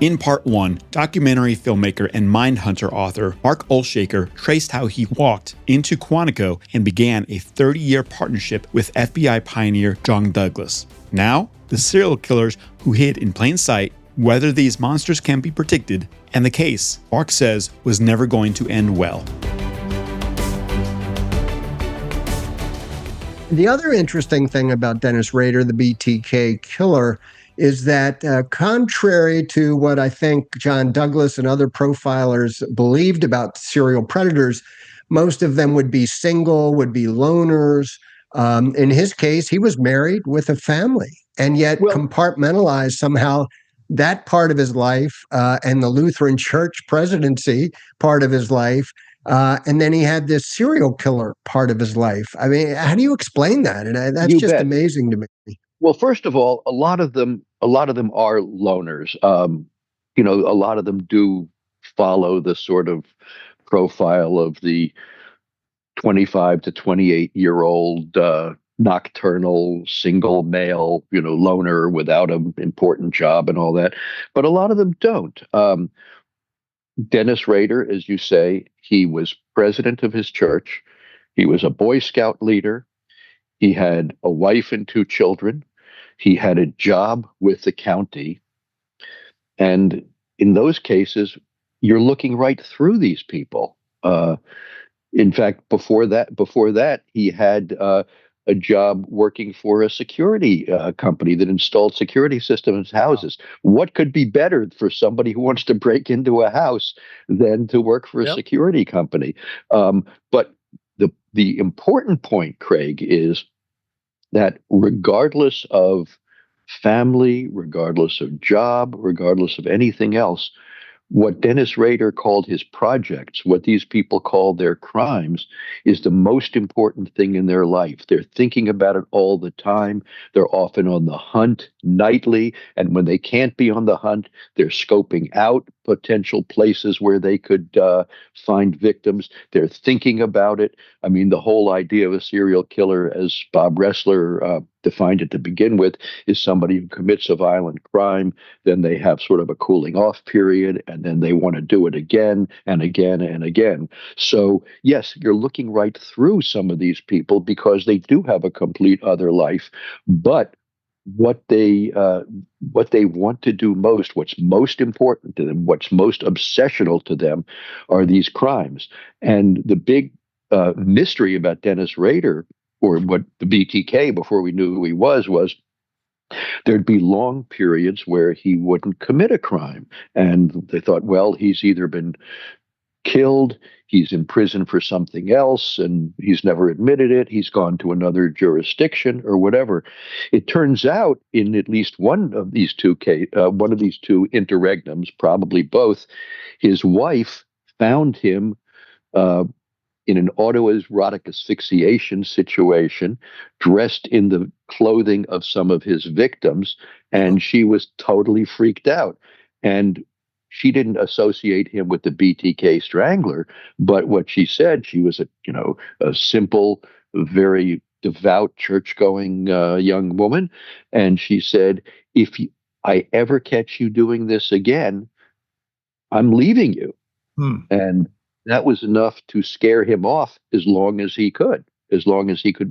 In part 1, documentary filmmaker and Mindhunter author Mark Olshaker traced how he walked into Quantico and began a 30-year partnership with FBI pioneer John Douglas. Now, the serial killers who hid in plain sight, whether these monsters can be predicted, and the case, Mark says, was never going to end well. The other interesting thing about Dennis Rader, the BTK killer, is that contrary to what I think John Douglas and other profilers believed about serial predators, most of them would be single, would be loners. In his case, he was married with a family and yet compartmentalized somehow that part of his life and the Lutheran Church presidency part of his life. And then he had this serial killer part of his life. I mean, how do you explain that? And that's just amazing to me. Well, first of all, a lot of them are loners. A lot of them do follow the sort of profile of the 25 to 28-year-old nocturnal single male, loner without an important job and all that. But a lot of them don't. Dennis Rader, as you say, he was president of his church. He was a Boy Scout leader. He had a wife and 2 children. He had a job with the county. And in those cases, you're looking right through these people. In fact, before that, he had a job working for a security company that installed security systems in houses. What could be better for somebody who wants to break into a house than to work for a security company? But the important point, Craig, is that regardless of family, regardless of job, regardless of anything else, what Dennis Rader called his projects, what these people call their crimes, is the most important thing in their life. They're thinking about it all the time. They're often on the hunt nightly. And when they can't be on the hunt, they're scoping out potential places where they could find victims. They're thinking about it. I mean, the whole idea of a serial killer, as Bob Ressler defined it to begin with, is somebody who commits a violent crime, then they have sort of a cooling off period, and then they want to do it again and again and again. So yes, you're looking right through some of these people because they do have a complete other life. But what they want to do most, what's most important to them, what's most obsessional to them, are these crimes. And the big mystery about Dennis Rader, or what the BTK, before we knew who he was there'd be long periods where he wouldn't commit a crime. And they thought, well, he's either been killed, he's in prison for something else, and he's never admitted it, he's gone to another jurisdiction or whatever. It turns out in at least one of these two interregnums, probably both, his wife found him in an autoerotic asphyxiation situation, dressed in the clothing of some of his victims, and she was totally freaked out. And she didn't associate him with the BTK strangler, but what she said, she was a simple, very devout, church-going young woman, and she said, if I ever catch you doing this again, I'm leaving you. And that was enough to scare him off as long as he could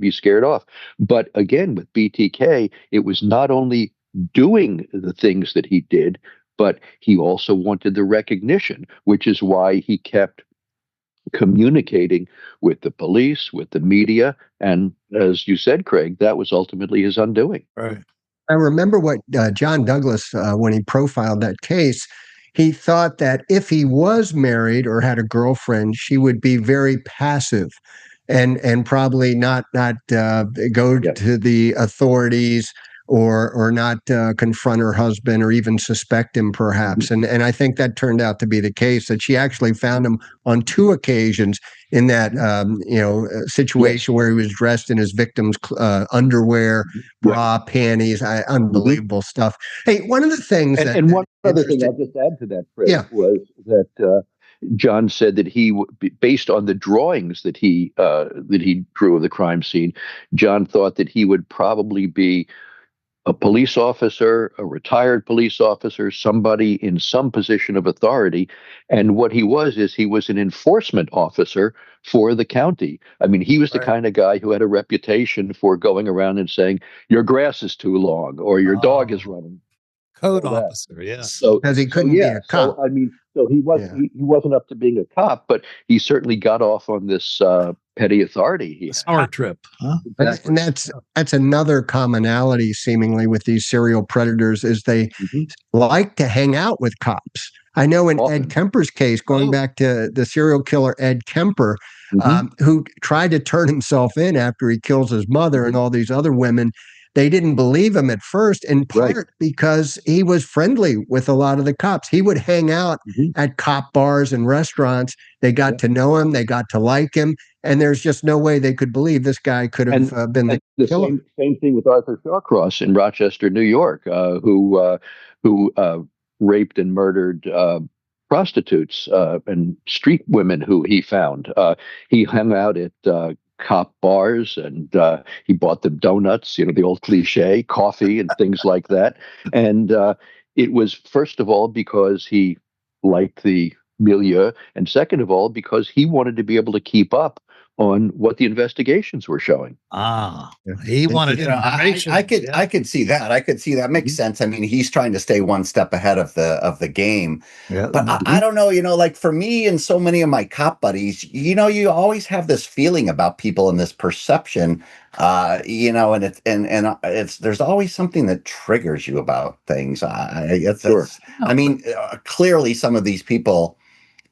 be scared off. But again, with BTK, it was not only doing the things that he did, but he also wanted the recognition, which is why he kept communicating with the police, with the media. And as you said, Craig, that was ultimately his undoing. Right. I remember what John Douglas, when he profiled that case, he thought that if he was married or had a girlfriend, she would be very passive and probably not go to the authorities or not confront her husband or even suspect him, perhaps. And I think that turned out to be the case, that she actually found him on 2 occasions in that situation where he was dressed in his victim's underwear, bra, panties, unbelievable stuff. Hey, one of the things and one other thing I'll just add to that, Fred, was that John said that he, based on the drawings that he drew of the crime scene, John thought that he would probably be a police officer, a retired police officer, somebody in some position of authority. And what he was is he was an enforcement officer for the county. I mean, he was the kind of guy who had a reputation for going around and saying, your grass is too long or your dog is running. Code officer, yeah. So, Because he couldn't be a cop. So, I mean, so he was Yeah. he wasn't up to being a cop, but he certainly got off on this petty authority he had. Power trip, huh? Exactly. And that's another commonality seemingly with these serial predators is they like to hang out with cops. I know in Often. Ed Kemper's case, going back to the serial killer Ed Kemper, who tried to turn himself in after he kills his mother and all these other women, they didn't believe him at first, in part because he was friendly with a lot of the cops. He would hang out at cop bars and restaurants. They got to know him. They got to like him. And there's just no way they could believe this guy could have been the killer. Same thing with Arthur Shawcross in Rochester, New York, who raped and murdered prostitutes and street women who he found. He hung out at cop bars and he bought them donuts, the old cliche, coffee and things like that. And it was, first of all, because he liked the milieu, and second of all, because he wanted to be able to keep up on what the investigations were showing. He wanted information. I could see that. I could see that makes sense. I mean, he's trying to stay one step ahead of the game. Yeah. But I don't know, like for me and so many of my cop buddies, you always have this feeling about people and this perception, and it's there's always something that triggers you about things. I mean, clearly some of these people,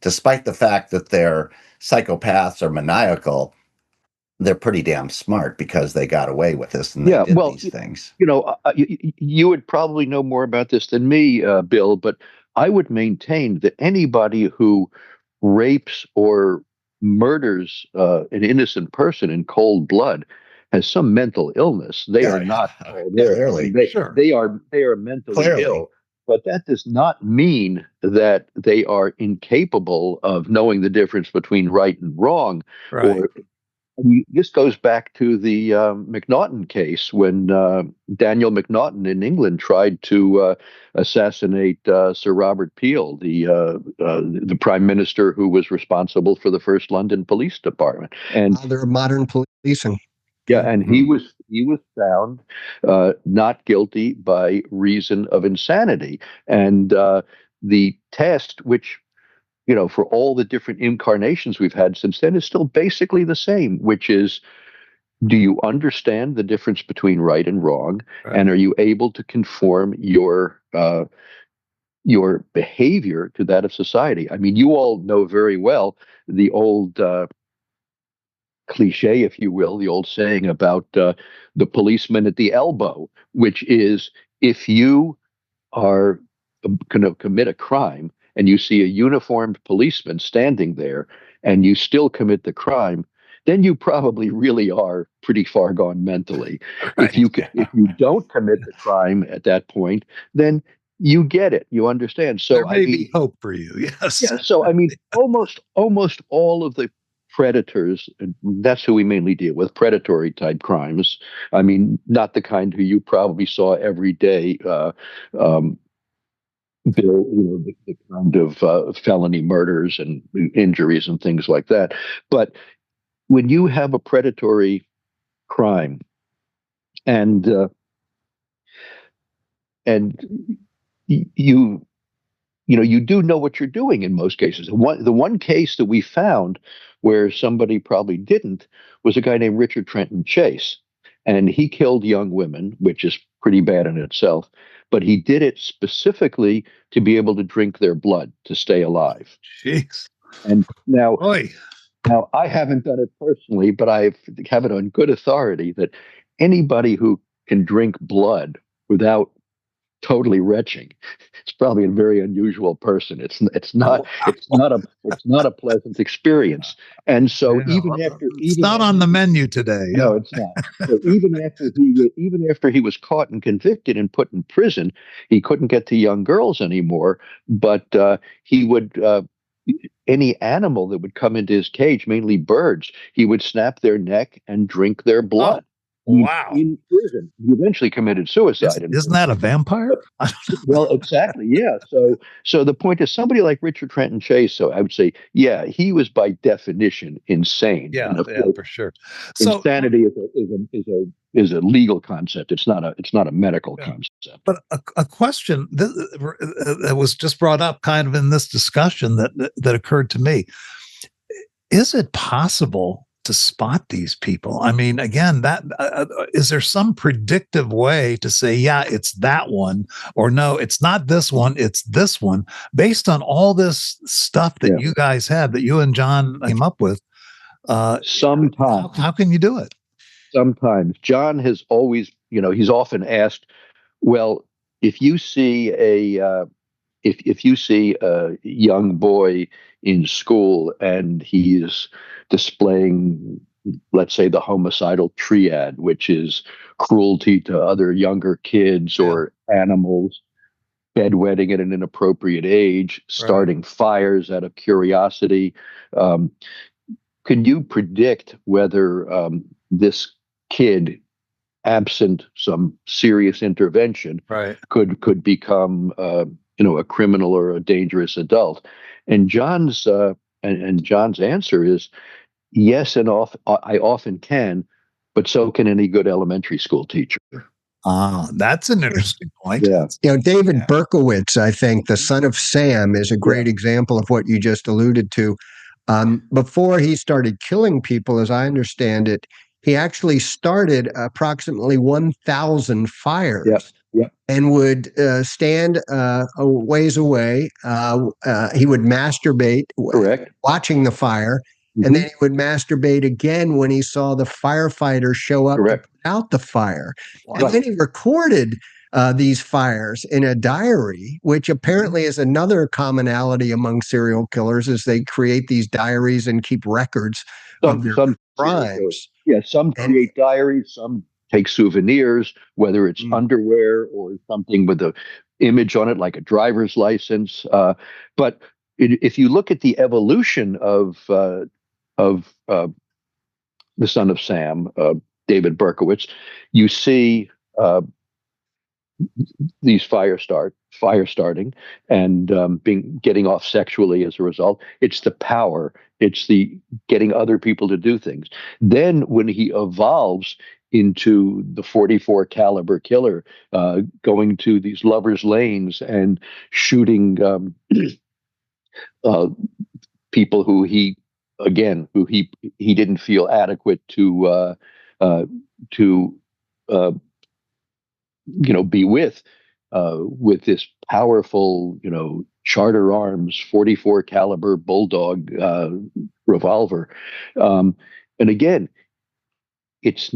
despite the fact that they're psychopaths or maniacal, they're pretty damn smart because they got away with this and they did these things. You would probably know more about this than me, Bill, but I would maintain that anybody who rapes or murders an innocent person in cold blood has some mental illness. They are not clearly. They are mentally ill. But that does not mean that they are incapable of knowing the difference between right and wrong. Right. This goes back to the McNaughton case when Daniel McNaughton in England tried to assassinate Sir Robert Peel, the prime minister who was responsible for the first London Police Department. And Father of modern policing. Yeah, and he was found not guilty by reason of insanity. And the test, which for all the different incarnations we've had since then, is still basically the same, which is, do you understand the difference between right and wrong, and are you able to conform your behavior to that of society? I mean, you all know very well the old cliche, if you will, the old saying about the policeman at the elbow, which is, if you are going to commit a crime and you see a uniformed policeman standing there and you still commit the crime, then you probably really are pretty far gone mentally. If you don't commit the crime at that point, then you get it, you understand. So there may be hope for you. Yes. Yeah. So I mean, almost all of the predators, and that's who we mainly deal with, predatory type crimes. I mean, not the kind who you probably saw every day. The kind of felony murders and injuries and things like that. But when you have a predatory crime and you do know what you're doing in most cases. The one case that we found where somebody probably didn't was a guy named Richard Trenton Chase. And he killed young women, which is pretty bad in itself. But he did it specifically to be able to drink their blood to stay alive. Jeez. And now I haven't done it personally, but I have it on good authority that anybody who can drink blood without totally retching, it's probably a very unusual person. It's not a pleasant experience. And so it's not on the menu today. No, it's not. So even after he was caught and convicted and put in prison, he couldn't get to young girls anymore. But he would. Any animal that would come into his cage, mainly birds, he would snap their neck and drink their blood. Wow. in prison. He eventually committed suicide. Isn't that a vampire? Well, exactly. Yeah. So the point is, somebody like Richard Trenton Chase. So I would say, yeah, he was by definition insane. Yeah, And of yeah, course, for sure. So, insanity is a legal concept. It's not a medical concept. but a question that was just brought up, kind of in this discussion that occurred to me: is it possible to spot these people? I mean, again, that is there some predictive way to say, yeah, it's that one, or no, it's not this one, it's this one, based on all this stuff that you guys had, that you and John came up with? Sometimes, how can you do it? sometimes John has always, he's often asked, well, if you see if you see a young boy in school and he's displaying, let's say, the homicidal triad, which is cruelty to other younger kids or animals, bedwetting at an inappropriate age, starting fires out of curiosity. Can you predict whether this kid, absent some serious intervention, could become a criminal or a dangerous adult? And John's answer is yes, and I often can, but so can any good elementary school teacher. That's an interesting point. Yeah. David Berkowitz, I think, the son of Sam, is a great example of what you just alluded to. Before he started killing people, as I understand it, he actually started approximately 1,000 fires. And would stand a ways away. He would masturbate, watching the fire, and then he would masturbate again when he saw the firefighter show up to put out the fire. And then he recorded these fires in a diary, which apparently is another commonality among serial killers, is they create these diaries and keep records of their crimes. Yeah, some create diaries, some take souvenirs, whether it's underwear or something with a image on it, like a driver's license. But if you look at the evolution of the son of Sam, David Berkowitz, you see these fire starting and getting off sexually as a result. It's the power. It's the getting other people to do things. Then when he evolves into the 44 caliber killer, going to these lovers' lanes and shooting people who he didn't feel adequate to be with this powerful, Charter Arms 44 caliber bulldog revolver. And again, it's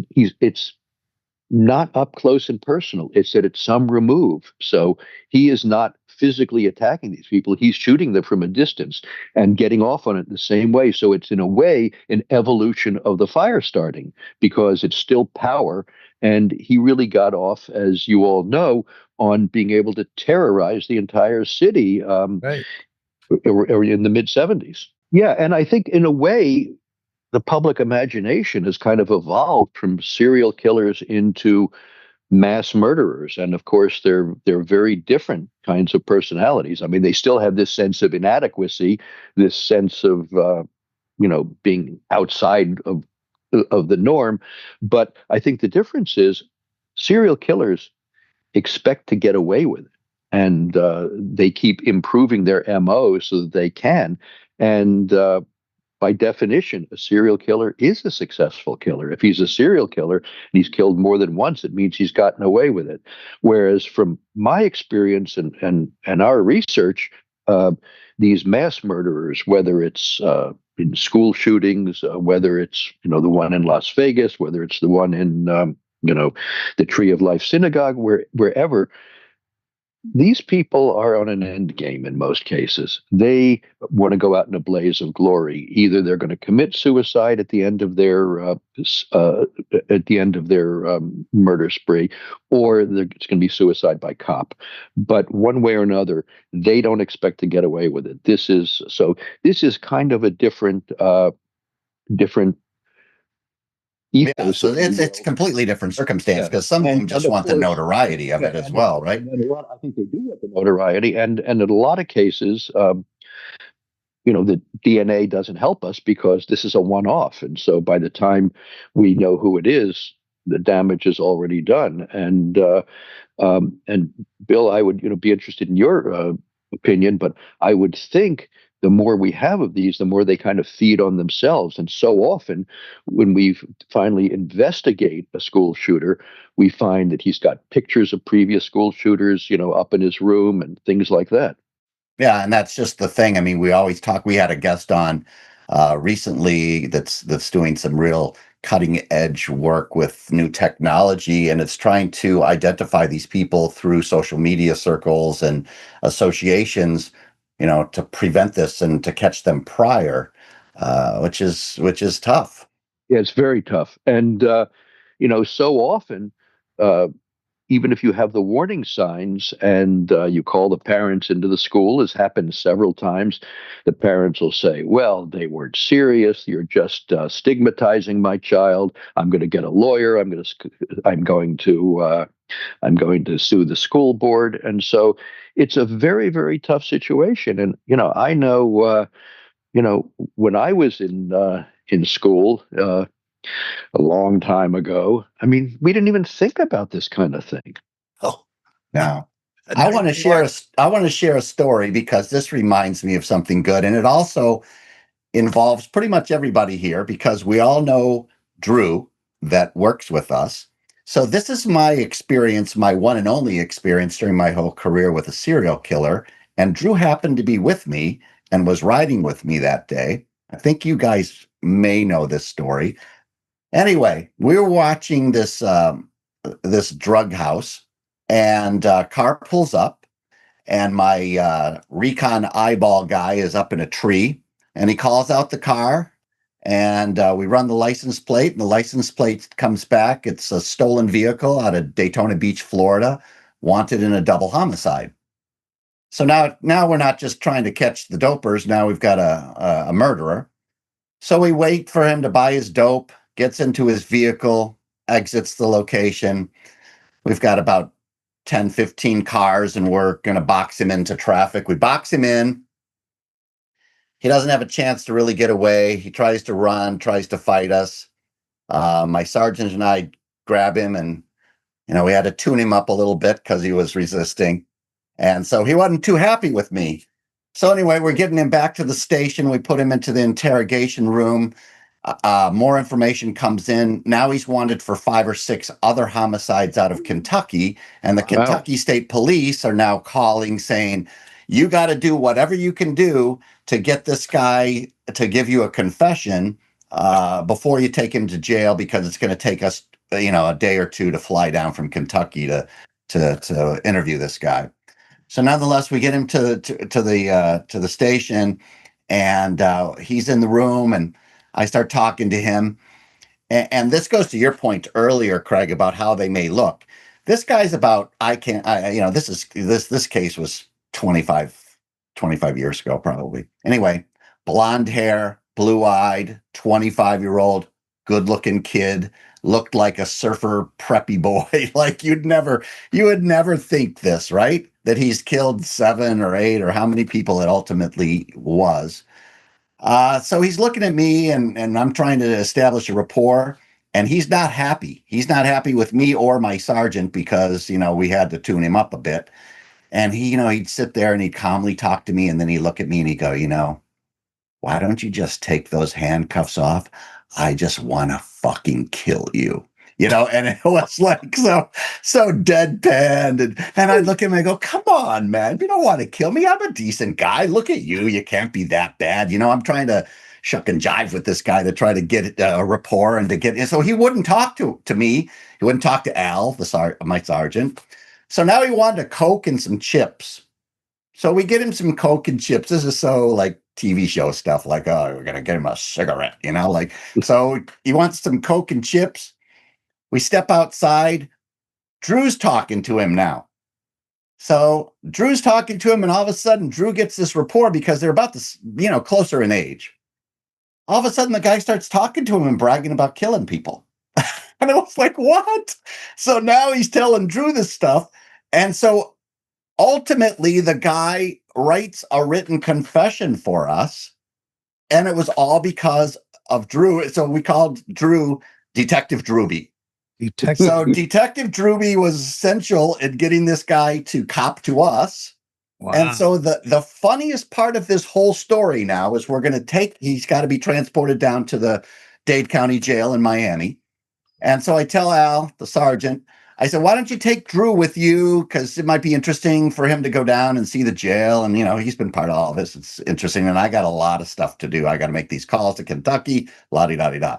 not up close and personal. It's at some remove. So he is not physically attacking these people. He's shooting them from a distance and getting off on it the same way. So it's, in a way, an evolution of the fire starting, because it's still power. And he really got off, as you all know, on being able to terrorize the entire city in the mid-70s. Yeah, and I think, in a way, the public imagination has kind of evolved from serial killers into mass murderers. And of course, they're very different kinds of personalities. I mean, they still have this sense of inadequacy, this sense of being outside of the norm. But I think the difference is serial killers expect to get away with it, and they keep improving their MO so that they can. And by definition, a serial killer is a successful killer. If he's a serial killer and he's killed more than once, it means he's gotten away with it. Whereas, from my experience and our research, these mass murderers, whether it's in school shootings, whether it's the one in Las Vegas, whether it's the one in the Tree of Life Synagogue, wherever, these people are on an end game in most cases. They want to go out in a blaze of glory. Either they're going to commit suicide at the end of their murder spree, or it's going to be suicide by cop. But one way or another, they don't expect to get away with it. This is kind of a different Yeah, ethos, so if you it's will. completely different circumstance, Yeah, because some of them and just of want the course, notoriety of yeah, it as well, right? and a lot. I think they do want the notoriety, and in a lot of cases, the DNA doesn't help us because this is a one-off, and so by the time we know who it is, the damage is already done. And Bill, I would be interested in your opinion, but I would think the more we have of these, the more they kind of feed on themselves. And so often, when we finally investigate a school shooter, we find that he's got pictures of previous school shooters, up in his room and things like that. Yeah, and that's just the thing. I mean, we always talk. We had a guest on recently that's doing some real cutting edge work with new technology, and it's trying to identify these people through social media circles and associations, to prevent this and to catch them prior, which is tough. Yeah, it's very tough. And, so often, uh, even if you have the warning signs and you call the parents into the school, as happened several times, the parents will say, "Well, they weren't serious. You're just stigmatizing my child. I'm going to get a lawyer. I'm going to sue the school board." And so it's a very, very tough situation. And I know when I was in school. A long time ago. I mean, we didn't even think about this kind of thing. Oh, No, now I want to share a story, because this reminds me of something good, and it also involves pretty much everybody here, because we all know Drew that works with us. So this is my experience, my one and only experience during my whole career with a serial killer. And Drew happened to be with me and was riding with me that day. I think you guys may know this story. Anyway, we were watching this drug house, and car pulls up, and my recon eyeball guy is up in a tree, and he calls out the car, and we run the license plate, and the license plate comes back. It's a stolen vehicle out of Daytona Beach, Florida, wanted in a double homicide. So now we're not just trying to catch the dopers. Now we've got a murderer. So we wait for him to buy his dope, gets into his vehicle, exits the location. We've got about 10, 15 cars, and we're going to box him into traffic. We box him in. He doesn't have a chance to really get away. He tries to run, tries to fight us. My sergeant and I grab him, and we had to tune him up a little bit because he was resisting. And so he wasn't too happy with me. So anyway, we're getting him back to the station. We put him into the interrogation room. More information comes in. Now he's wanted for 5 or 6 other homicides out of Kentucky. And the Wow. Kentucky State Police are now calling, saying, you got to do whatever you can do to get this guy to give you a confession before you take him to jail, because it's going to take us, a day or two to fly down from Kentucky to interview this guy. So nonetheless, we get him to the station, and he's in the room, and I start talking to him. And this goes to your point earlier, Craig, about how they may look. This guy's about, this case was 25 years ago, probably. Anyway, blonde hair, blue-eyed, 25-year-old, good-looking kid, looked like a surfer preppy boy. Like you would never think this, right? That he's killed 7 or 8 or how many people it ultimately was. So he's looking at me, and I'm trying to establish a rapport, and he's not happy. He's not happy with me or my sergeant, because, we had to tune him up a bit. And he'd sit there and he'd calmly talk to me, and then he'd look at me and he'd go, why don't you just take those handcuffs off? I just want to fucking kill you. And it was like so deadpan. And I'd look at him and I go, come on, man. You don't want to kill me. I'm a decent guy. Look at you. You can't be that bad. I'm trying to shuck and jive with this guy to try to get a rapport and to get. So he wouldn't talk to me. He wouldn't talk to Al, my sergeant. So now he wanted a Coke and some chips. So we get him some Coke and chips. This is so like TV show stuff, like, oh, we're going to get him a cigarette, so he wants some Coke and chips. We step outside. Drew's talking to him now. So Drew's talking to him, and all of a sudden Drew gets this rapport because they're about this, closer in age. All of a sudden the guy starts talking to him and bragging about killing people. And I was like, what? So now he's telling Drew this stuff. And so ultimately, the guy writes a written confession for us. And it was all because of Drew. So we called Drew Detective Drewby. So Detective Drewby was essential in getting this guy to cop to us. Wow. And so the funniest part of this whole story now is he's got to be transported down to the Dade County Jail in Miami. And so I tell Al, the sergeant, I said, why don't you take Drew with you? Because it might be interesting for him to go down and see the jail. And, he's been part of all of this. It's interesting. And I got a lot of stuff to do. I got to make these calls to Kentucky, la-di-da-di-da.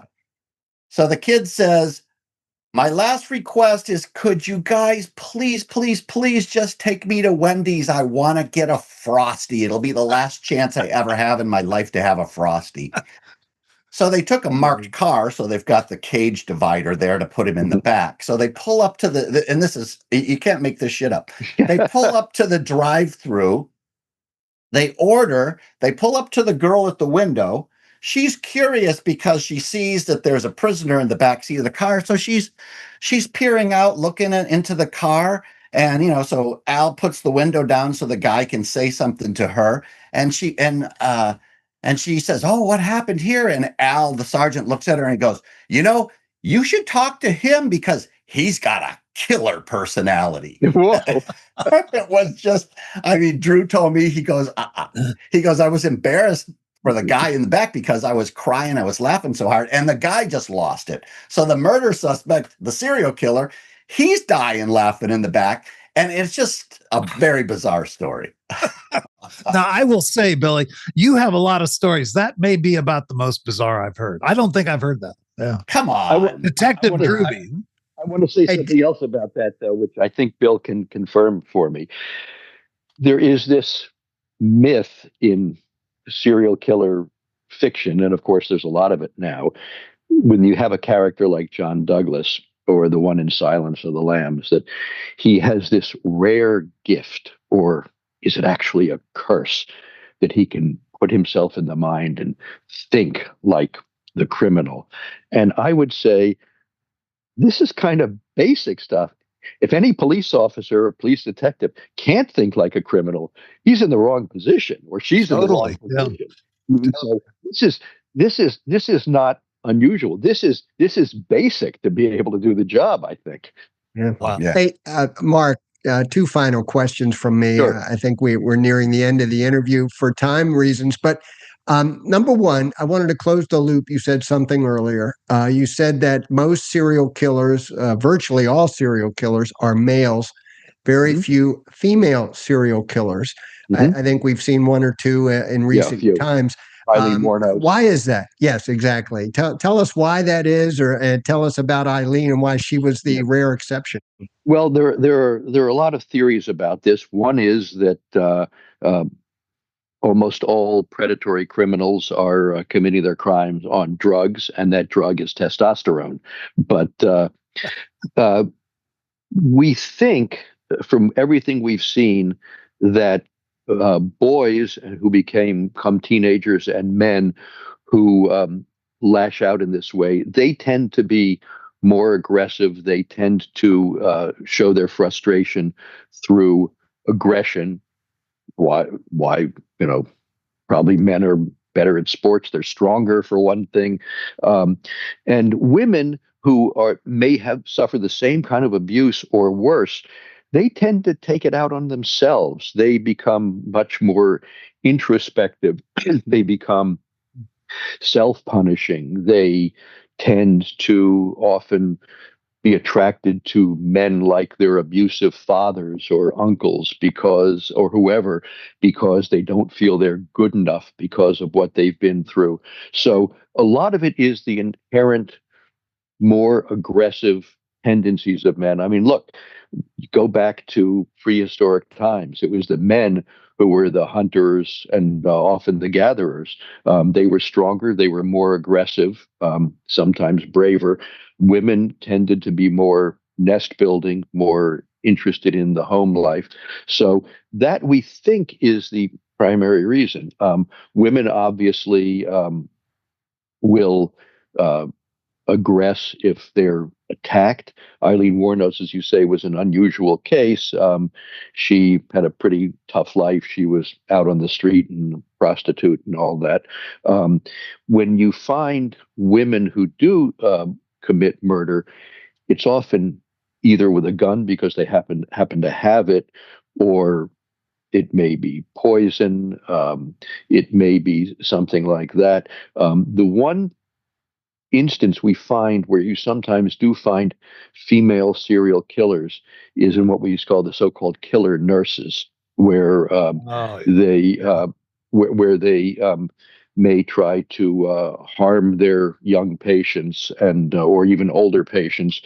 So the kid says, my last request is, could you guys please, please, please just take me to Wendy's? I want to get a Frosty. It'll be the last chance I ever have in my life to have a Frosty. So they took a marked car, so they've got the cage divider there to put him in the back. So they pull up to and this is, you can't make this shit up. They pull up to the drive-through. They pull up to the girl at the window. She's curious because she sees that there's a prisoner in the back seat of the car. So she's peering out, looking into the car. And, so Al puts the window down so the guy can say something to her. And she says, oh, what happened here? And Al, the sergeant, looks at her and goes, you should talk to him because he's got a killer personality. Whoa. It was just, Drew told me, he goes, I was embarrassed for the guy in the back because I was crying. I was laughing so hard. And the guy just lost it. So the murder suspect, the serial killer, he's dying laughing in the back. And it's just a very bizarre story. Now, I will say, Billy, you have a lot of stories. That may be about the most bizarre I've heard. I don't think I've heard that. Yeah. Come on. Detective Drewby. I want to say something else about that, though, which I think Bill can confirm for me. There is this myth in serial killer fiction, and of course, there's a lot of it now. When you have a character like John Douglas or the one in Silence of the Lambs, that he has this rare gift, or is it actually a curse, that he can put himself in the mind and think like the criminal. And I would say this is kind of basic stuff. If any police officer or police detective can't think like a criminal, he's in the wrong position, or she's in the wrong position. Yeah. So this is not unusual. This is basic to be able to do the job, I think. Yeah. Wow. Yeah. Hey, Mark, two final questions from me. Sure. I think we're nearing the end of the interview for time reasons, but number one, I wanted to close the loop. You said something earlier. You said that most serial killers, virtually all serial killers, are males. Very few female serial killers. I think we've seen one or two in recent times. Eileen Wuornos. Why is that? Yes, exactly. Tell us why that is, or tell us about Eileen and why she was the rare exception. Well, there are a lot of theories about this. One is that almost all predatory criminals are committing their crimes on drugs, and that drug is testosterone. But we think, from everything we've seen, that boys who become teenagers and men who lash out in this way, they tend to be more aggressive. They tend to show their frustration through aggression. Why? Probably men are better at sports. They're stronger, for one thing. And women who may have suffered the same kind of abuse or worse, they tend to take it out on themselves. They become much more introspective. They become self-punishing. They tend to often be attracted to men like their abusive fathers or uncles or whoever, because they don't feel they're good enough because of what they've been through. So a lot of it is the inherent more aggressive tendencies of men. I mean, look, you go back to prehistoric times. It was the men who were the hunters and often the gatherers. They were stronger. They were more aggressive, sometimes braver. Women tended to be more nest building, more interested in the home life. So that, we think, is the primary reason. Women obviously will aggress if they're attacked. Eileen Wuornos, as you say, was an unusual case. She had a pretty tough life. She was out on the street and a prostitute and all that. When you find women who do commit murder, it's often either with a gun because they happen to have it, or it may be poison. It may be something like that. The one instance we find where you sometimes do find female serial killers is in what we used to call the so-called killer nurses, where they where they may try to harm their young patients and or even older patients,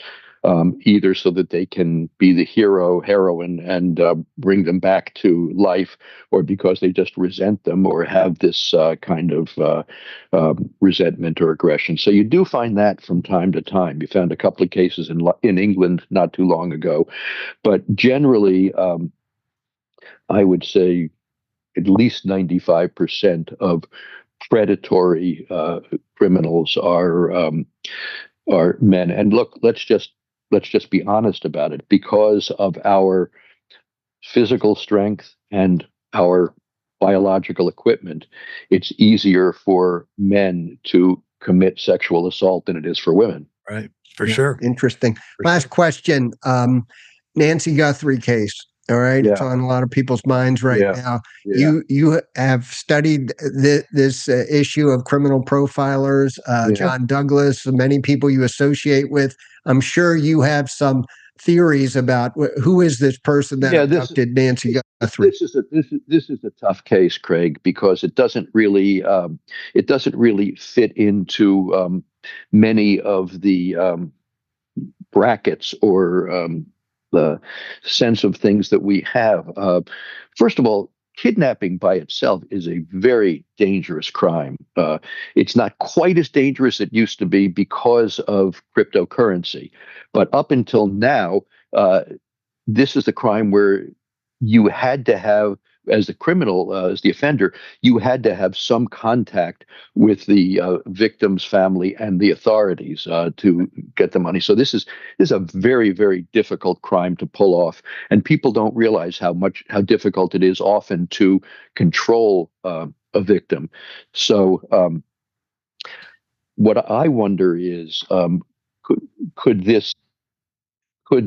either so that they can be the heroine, and bring them back to life, or because they just resent them or have this kind of resentment or aggression. So you do find that from time to time. You found a couple of cases in England not too long ago, but generally, I would say at least 95% of predatory criminals are men. And look, let's just be honest about it. Because of our physical strength and our biological equipment, it's easier for men to commit sexual assault than it is for women. Right, for sure. Interesting. Last question. Nancy Guthrie case. All right, it's on a lot of people's minds right now. Yeah. You have studied this issue of criminal profilers, John Douglas, many people you associate with. I'm sure you have theories about who is this person that abducted Nancy Guthrie. This is a tough case, Craig, because it doesn't really fit into many of the brackets or the sense of things that we have. First of all, kidnapping by itself is a very dangerous crime. It's not quite as dangerous as it used to be because of cryptocurrency. But up until now, this is the crime where you had to have, as the criminal, as the offender, you had to have some contact with the victim's family and the authorities to get the money. So this is a very, very difficult crime to pull off, and people don't realize how difficult it is often to control a victim. So what I wonder is, could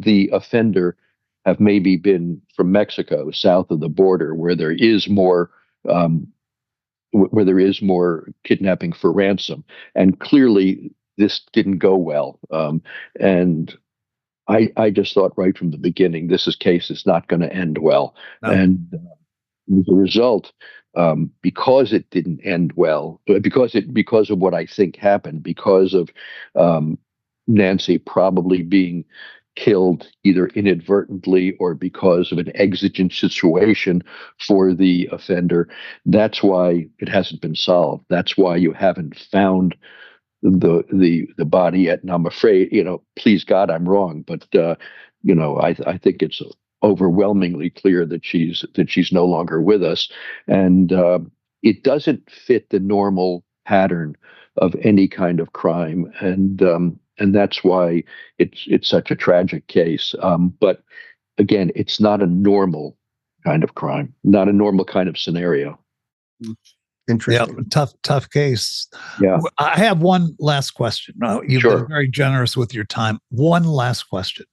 the offender have maybe been from Mexico, south of the border, where there is more kidnapping for ransom, and clearly this didn't go well. And I just thought right from the beginning, this case is not going to end well. No. And as a result, because it didn't end well, because of what I think happened, because of Nancy probably being killed either inadvertently or because of an exigent situation for the offender. That's why it hasn't been solved. That's why you haven't found the body yet. And I'm afraid, please God, I'm wrong, but I think it's overwhelmingly clear that she's no longer with us, and it doesn't fit the normal pattern of any kind of crime, and that's why it's such a tragic case. But again, it's not a normal kind of crime, not a normal kind of scenario. Interesting. Yeah, tough case. Yeah. I have one last question. You've been very generous with your time. One last question.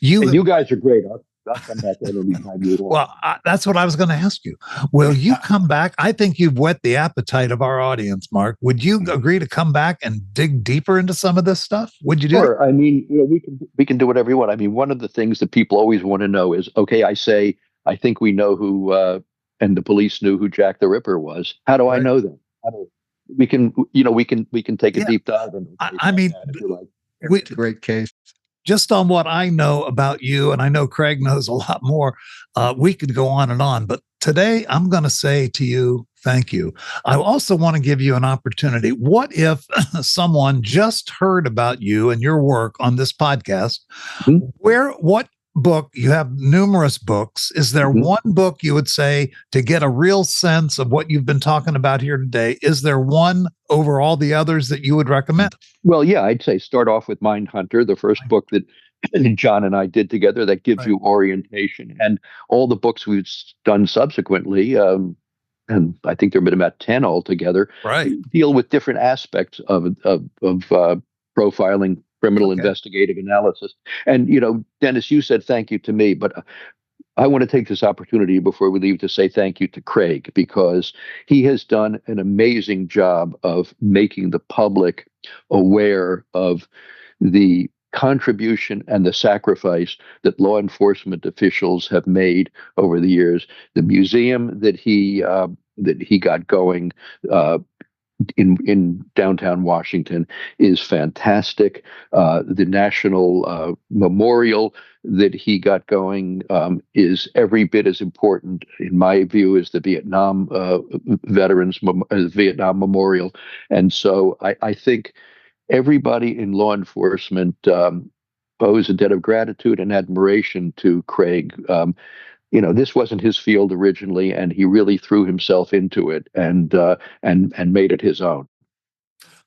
You guys are great. I'll come back anytime you want. Well, that's what I was going to ask you. Will you come back? I think you've whet the appetite of our audience, Mark. Would you agree to come back and dig deeper into some of this stuff? Would you do it? I mean, we can do whatever you want. I mean, one of the things that people always want to know is, okay, I think we know who, and the police knew who Jack the Ripper was. How do I know that? We can take a deep dive. I mean, it's a great case. Just on what I know about you, and I know Craig knows a lot more, we could go on and on. But today, I'm going to say to you, thank you. I also want to give you an opportunity. What if someone just heard about you and your work on this podcast? Mm-hmm. What book, you have numerous books. Is there one book you would say to get a real sense of what you've been talking about here today? Is there one over all the others that you would recommend? Well, yeah, I'd say start off with Mindhunter, the first book that John and I did together that gives you orientation, and all the books we've done subsequently, and I think there have been about 10 altogether, deal with different aspects of profiling, criminal investigative analysis. And, Dennis, you said thank you to me, but I want to take this opportunity before we leave to say thank you to Craig, because he has done an amazing job of making the public aware of the contribution and the sacrifice that law enforcement officials have made over the years. The museum that he got going in downtown Washington is fantastic. The national memorial that he got going is every bit as important, in my view, as the Vietnam veterans Vietnam Memorial. And so I think everybody in law enforcement owes a debt of gratitude and admiration to Craig. This wasn't his field originally, and he really threw himself into it and made it his own.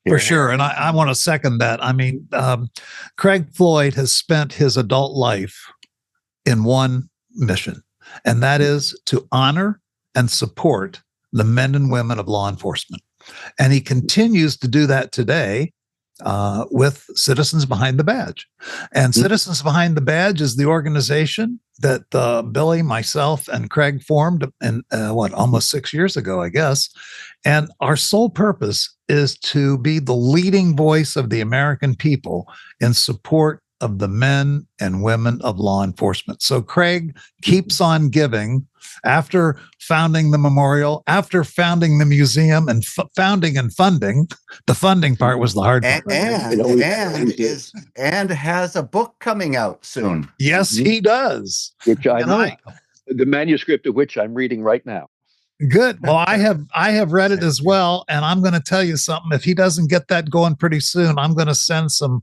For sure. And I want to second that. I mean, Craig Floyd has spent his adult life in one mission, and that is to honor and support the men and women of law enforcement. And he continues to do that today with Citizens Behind the Badge. And Citizens Behind the Badge is the organization that Billy, myself, and Craig formed in almost 6 years ago, I guess. And our sole purpose is to be the leading voice of the American people in support of the men and women of law enforcement. So Craig keeps on giving after founding the memorial, after founding the museum, and founding and funding. The funding part was the hard part. And has a book coming out soon. Yes, he does. Which I know. The manuscript of which I'm reading right now. Good. Well, I have read it as well, and I'm going to tell you something. If he doesn't get that going pretty soon, I'm going to send some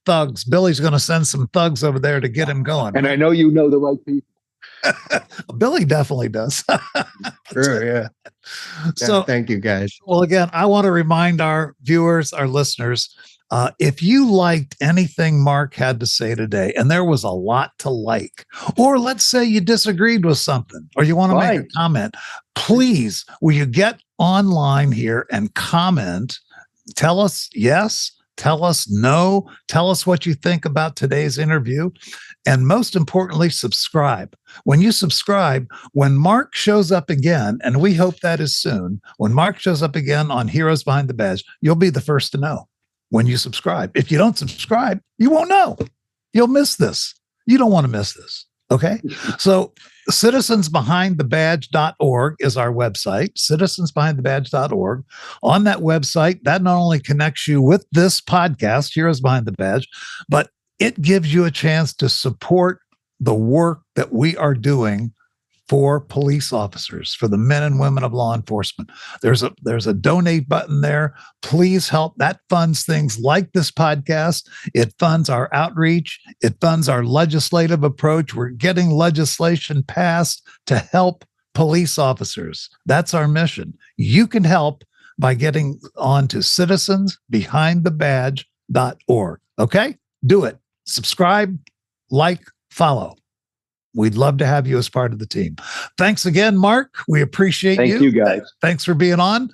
thugs. Billy's going to send some thugs over there to get him going. And I know you know the right people. Billy definitely does. Sure, yeah. So thank you, guys. Well, again, I want to remind our viewers, our listeners, if you liked anything Mark had to say today, and there was a lot to like, or let's say you disagreed with something, or you want to make a comment, please, will you get online here and comment? Tell us yes, tell us no, tell us what you think about today's interview. And most importantly, subscribe. When you subscribe, when Mark shows up again, and we hope that is soon, when Mark shows up again on Heroes Behind the Badge, you'll be the first to know when you subscribe. If you don't subscribe, you won't know. You'll miss this. You don't want to miss this. Okay? So citizensbehindthebadge.org is our website, citizensbehindthebadge.org. On that website, that not only connects you with this podcast, Heroes Behind the Badge, but it gives you a chance to support the work that we are doing for police officers, for the men and women of law enforcement. There's a donate button there. Please help. That funds things like this podcast. It funds our outreach. It funds our legislative approach. We're getting legislation passed to help police officers. That's our mission. You can help by getting on to citizensbehindthebadge.org. Okay? Do it. Subscribe, like, follow. We'd love to have you as part of the team. Thanks again, Mark. We appreciate you. Thank you, guys. Thanks for being on.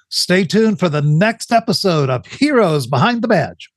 Stay tuned for the next episode of Heroes Behind the Badge.